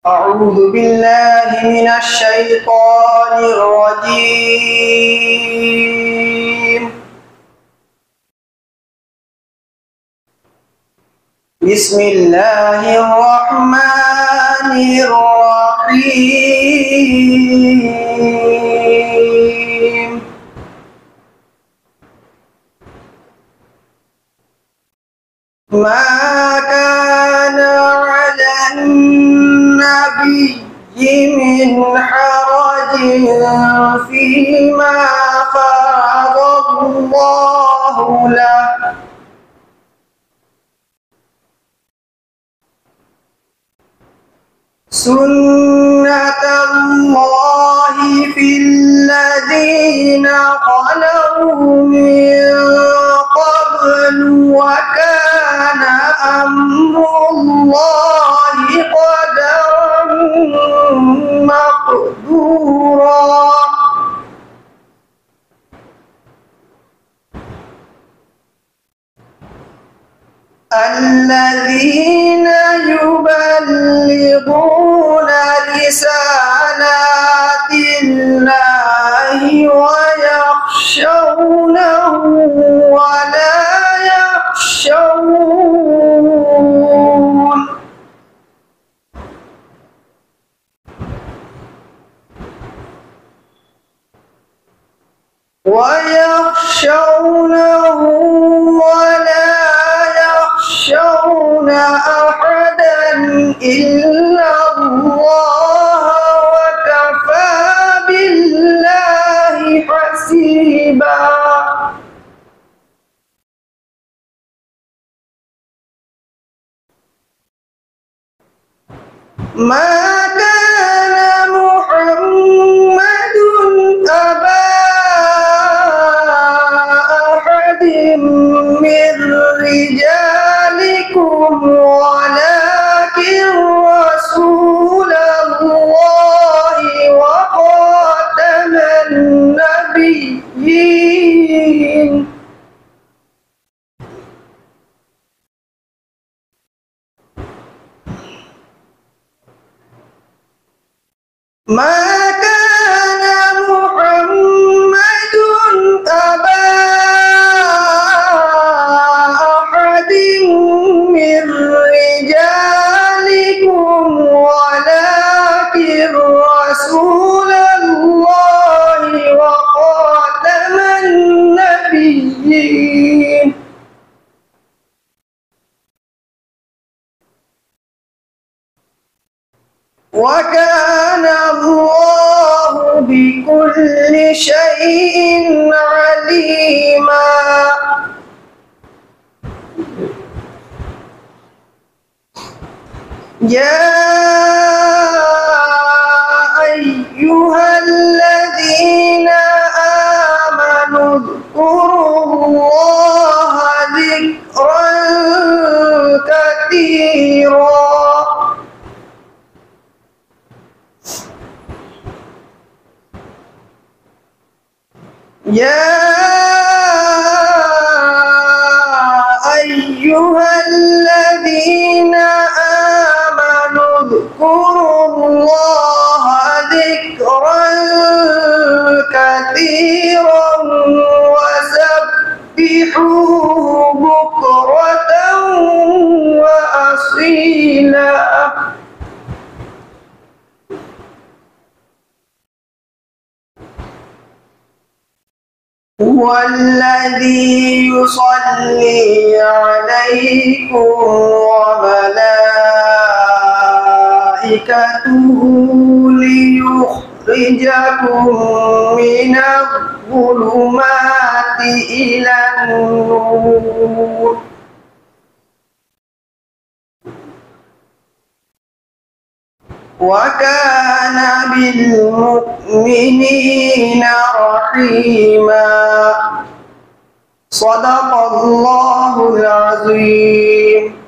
أعوذ بالله من الشيطان الرجيم. بسم الله الرحمن الرحيم. ما كان على النبي من حرج فيما فرض الله له، سنة الله في الذين خلوا من قبل، وكان أمر الله قدرا مقدورا. الذين يبلغون رسالات الله ويخشونه ولا يخشون أحدا إلا الله، وكفى بالله حسيبا. ما كان محمد أبا أحد من رجالكم ولكن رسول الله وخاتم النبيين. ما كان محمد أبا أحد من رجالكم ولكن رسول الله وخاتم النبيين. وكان الله بكل شيء عليما. يا أيها الذين آمنوا اذكروا الله ذكرا كثيرا. يا أيها الذين آمنوا اذكروا الله ذكرا كثيرا وسبحوه بكرة وأصيلا. هو الذي يصلي عليكم وملائكته ليخرجكم من الظلمات إلى النور، وكان بالمؤمنين رحيما. صدق الله العظيم.